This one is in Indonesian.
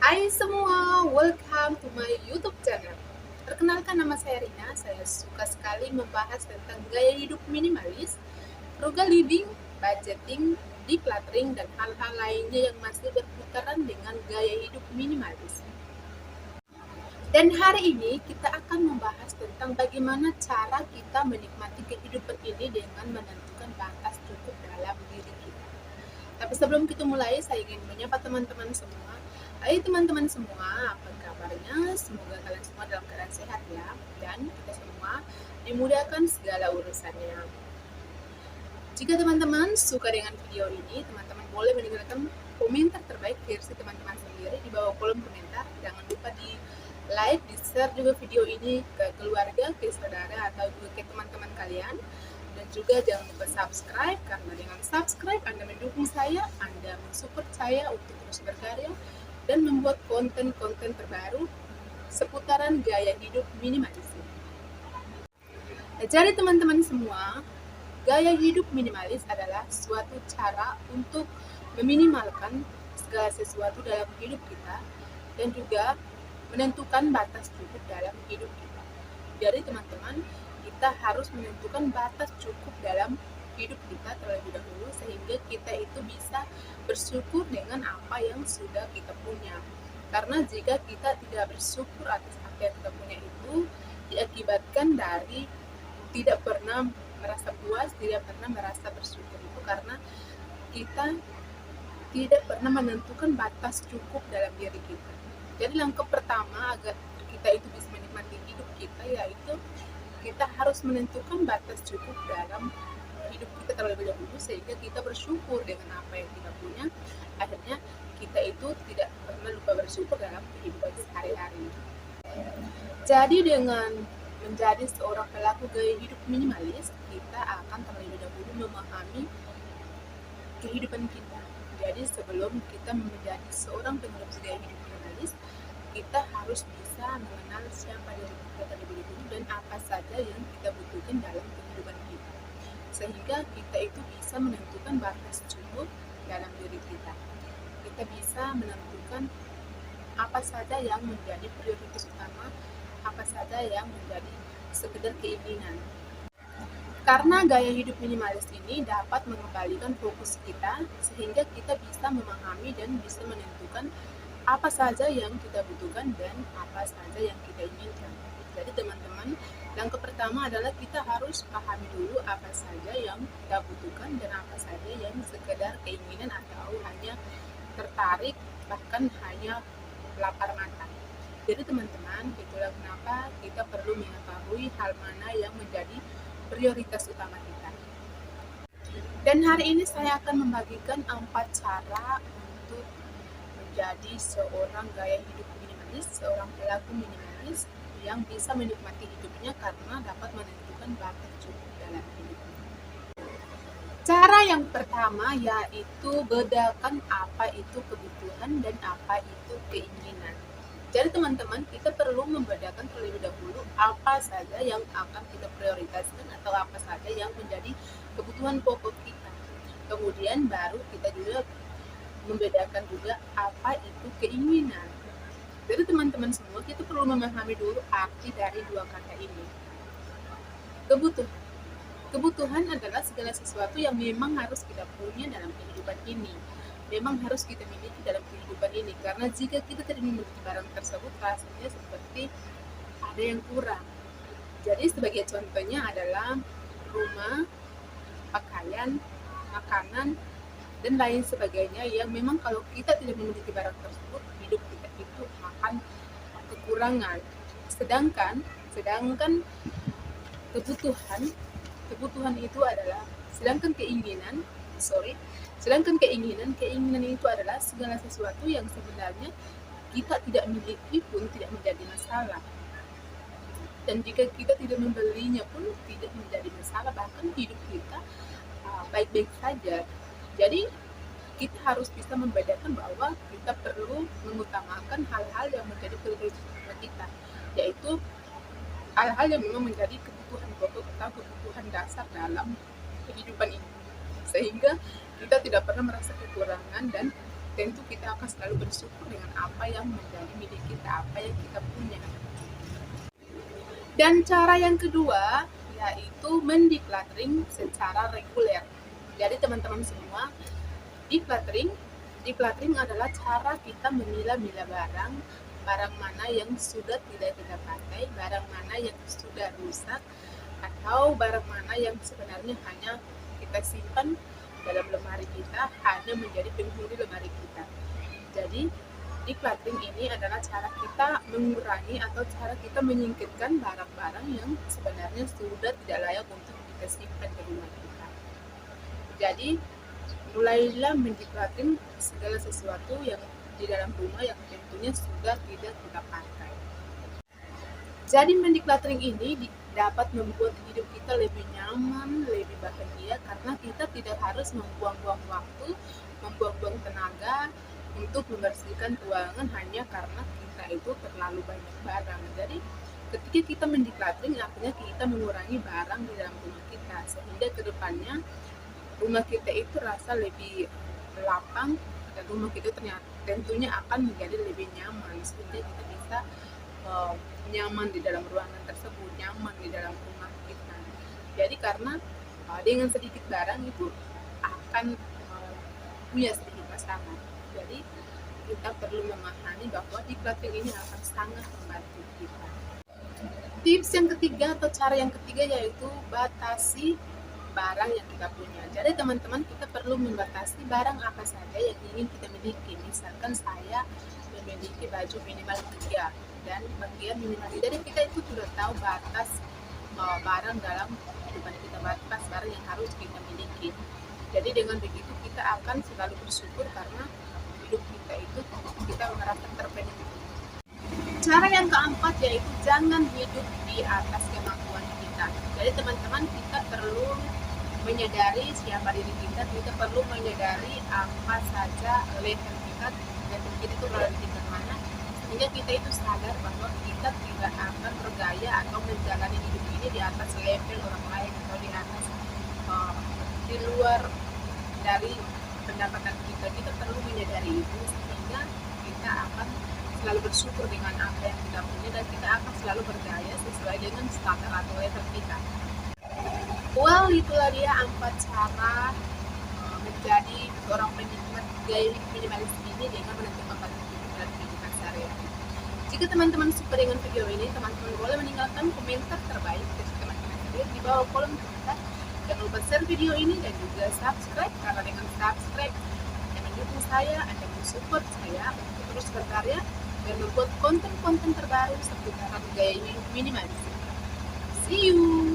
Hai semua, welcome to my YouTube channel. Perkenalkan, nama saya Rina. Saya suka sekali membahas tentang gaya hidup minimalis, frugal living, budgeting, decluttering, dan hal-hal lainnya yang masih berputaran dengan gaya hidup minimalis. Dan hari ini kita akan membahas tentang bagaimana cara kita menikmati kehidupan ini dengan menentukan batas cukup dalam diri kita. Tapi sebelum kita mulai, saya ingin menyapa teman-teman semua. Hai teman-teman semua, apa kabarnya? Semoga kalian semua dalam keadaan sehat ya. Dan kita semua dimudahkan segala urusannya. Jika teman-teman suka dengan video ini, teman-teman boleh meninggalkan komentar terbaik versi teman-teman sendiri di bawah kolom komentar. Jangan lupa di like, di share juga video ini ke keluarga, ke saudara, atau juga ke teman-teman kalian. Dan juga jangan lupa subscribe, karena dengan subscribe Anda mendukung saya, Anda mensupport saya untuk terus berkarya dan membuat konten-konten terbaru seputaran gaya hidup minimalis. Jadi teman-teman semua, gaya hidup minimalis adalah suatu cara untuk meminimalkan segala sesuatu dalam hidup kita dan juga menentukan batas cukup dalam hidup kita. Jadi teman-teman, kita harus menentukan batas cukup dalam hidup kita terlebih dahulu sehingga kita itu bisa bersyukur dengan apa yang sudah kita punya. Karena jika kita tidak bersyukur atas apa yang kita punya itu diakibatkan dari tidak pernah merasa puas, tidak pernah merasa bersyukur itu karena kita tidak pernah menentukan batas cukup dalam diri kita. Jadi langkah pertama agar kita itu bisa menikmati hidup kita yaitu kita harus menentukan batas cukup dalam hidup kita terlebih dahulu sehingga kita bersyukur dengan apa yang kita punya. Akhirnya kita itu tidak pernah lupa bersyukur dalam kehidupan sehari-hari. Jadi dengan menjadi seorang pelaku gaya hidup minimalis, kita akan terlebih dahulu memahami kehidupan kita. Jadi sebelum kita menjadi seorang penghidup gaya hidup minimalis, kita harus bisa mengenal siapa diri kita terlebih dahulu dan apa saja yang kita butuhkan dalam kehidupan kita. Sehingga kita itu bisa menentukan batas cukup dalam diri kita. Kita bisa menentukan apa saja yang menjadi prioritas utama, apa saja yang menjadi sekedar keinginan. Karena gaya hidup minimalis ini dapat mengembalikan fokus kita sehingga kita bisa memahami dan bisa menentukan apa saja yang kita butuhkan dan apa saja yang kita inginkan. Jadi teman-teman, langkah pertama adalah kita harus pahami dulu apa saja yang kita butuhkan dan apa saja yang sekedar keinginan atau hanya tertarik, bahkan hanya lapar mata. Jadi teman-teman, itulah kenapa kita perlu mengetahui hal mana yang menjadi prioritas utama kita. Dan hari ini saya akan membagikan 4 cara untuk menjadi seorang gaya hidup minimalis, seorang pelaku minimalis yang bisa menikmati hidupnya karena dapat menentukan batas cukup dalam hidupnya. Cara yang pertama yaitu bedakan apa itu kebutuhan dan apa itu keinginan. Jadi teman-teman, kita perlu membedakan terlebih dahulu apa saja yang akan kita prioritaskan atau apa saja yang menjadi kebutuhan pokok kita. Kemudian baru kita juga membedakan juga apa itu keinginan. Jadi teman-teman semua, kita perlu memahami dulu arti dari dua kata ini. Kebutuhan. Kebutuhan adalah segala sesuatu yang memang harus kita punya dalam kehidupan ini. Memang harus kita miliki dalam kehidupan ini, karena jika kita tidak memiliki barang tersebut rasanya seperti ada yang kurang. Jadi sebagai contohnya adalah rumah, pakaian, makanan, dan lain sebagainya yang memang kalau kita tidak memiliki barang tersebut, hidup kita itu akan kekurangan. Sedangkan kebutuhan itu adalah keinginan itu adalah segala sesuatu yang sebenarnya kita tidak miliki pun tidak menjadi masalah. Dan jika kita tidak membelinya pun tidak menjadi masalah, bahkan hidup kita baik-baik saja. Jadi kita harus bisa membedakan bahwa kita perlu mengutamakan hal-hal yang menjadi prioritas kita, yaitu hal-hal yang memang menjadi kebutuhan pokok atau kebutuhan dasar dalam kehidupan ini. Sehingga kita tidak pernah merasa kekurangan dan tentu kita akan selalu bersyukur dengan apa yang menjadi milik kita, apa yang kita punya. Dan cara yang kedua yaitu mendecluttering secara reguler. Jadi teman-teman semua, decluttering adalah cara kita memilah-milah barang mana yang sudah tidak kita pakai, barang mana yang sudah rusak, atau barang mana yang sebenarnya hanya kita simpan dalam lemari kita, hanya menjadi penghuni lemari kita. Jadi decluttering ini adalah cara kita mengurangi atau cara kita menyingkirkan barang-barang yang sebenarnya sudah tidak layak untuk kita simpan di rumah kita. Jadi mulailah mendecluttering segala sesuatu yang di dalam rumah yang tentunya sudah tidak kita pakai. Jadi mendecluttering ini dapat membuat hidup kita lebih nyaman, lebih bahagia, karena kita tidak harus membuang-buang waktu, membuang-buang tenaga untuk membersihkan ruangan hanya karena kita itu terlalu banyak barang. Jadi ketika kita mendecluttering, artinya kita mengurangi barang di dalam rumah kita, sehingga kedepannya rumah kita itu rasa lebih lapang dan rumah kita tentunya akan menjadi lebih nyaman, sehingga kita bisa nyaman di dalam ruangan tersebut, nyaman di dalam rumah kita. Jadi karena dengan sedikit barang itu akan punya sedikit masalah. Jadi kita perlu memahami bahwa decluttering ini akan sangat membantu kita. Tips yang ketiga atau cara yang ketiga yaitu batasi barang yang kita punya. Jadi teman-teman, kita perlu membatasi barang apa saja yang ingin kita miliki. Misalkan saya memiliki baju minimal 3 dan bagian minimal. Jadi kita itu sudah tahu batas barang dalam kehidupan kita, batas barang yang harus kita miliki. Jadi dengan begitu kita akan selalu bersyukur karena hidup kita itu kita merasa terpenuhi. Cara yang keempat yaitu jangan hidup di atas kemampuan kita. Jadi teman-teman, kita perlu menyadari siapa diri kita, kita perlu menyadari apa saja level kita, level kita itu berada di tingkat mana, sehingga kita itu sadar bahwa kita tidak akan bergaya atau menjalani hidup ini di atas level orang lain atau di atas di luar dari pendapatan kita. Kita perlu menyadari itu sehingga kita akan selalu bersyukur dengan apa yang kita punya dan kita akan selalu bergaya sesuai dengan standar atau level kita. Well, itulah dia 4 cara menjadi seorang penikmat gaya hidup minimalis ini dengan menentukan dalam kehidupan sehari-hari. Jika teman-teman suka dengan video ini, teman-teman boleh meninggalkan komentar terbaik dari teman-teman sendiri di bawah kolom komentar. Jangan lupa share video ini dan juga subscribe, karena dengan subscribe Anda mendukung saya, Anda mensupport saya untuk terus berkarya dan membuat konten-konten terbaru seputar gaya hidup minimalis. See you!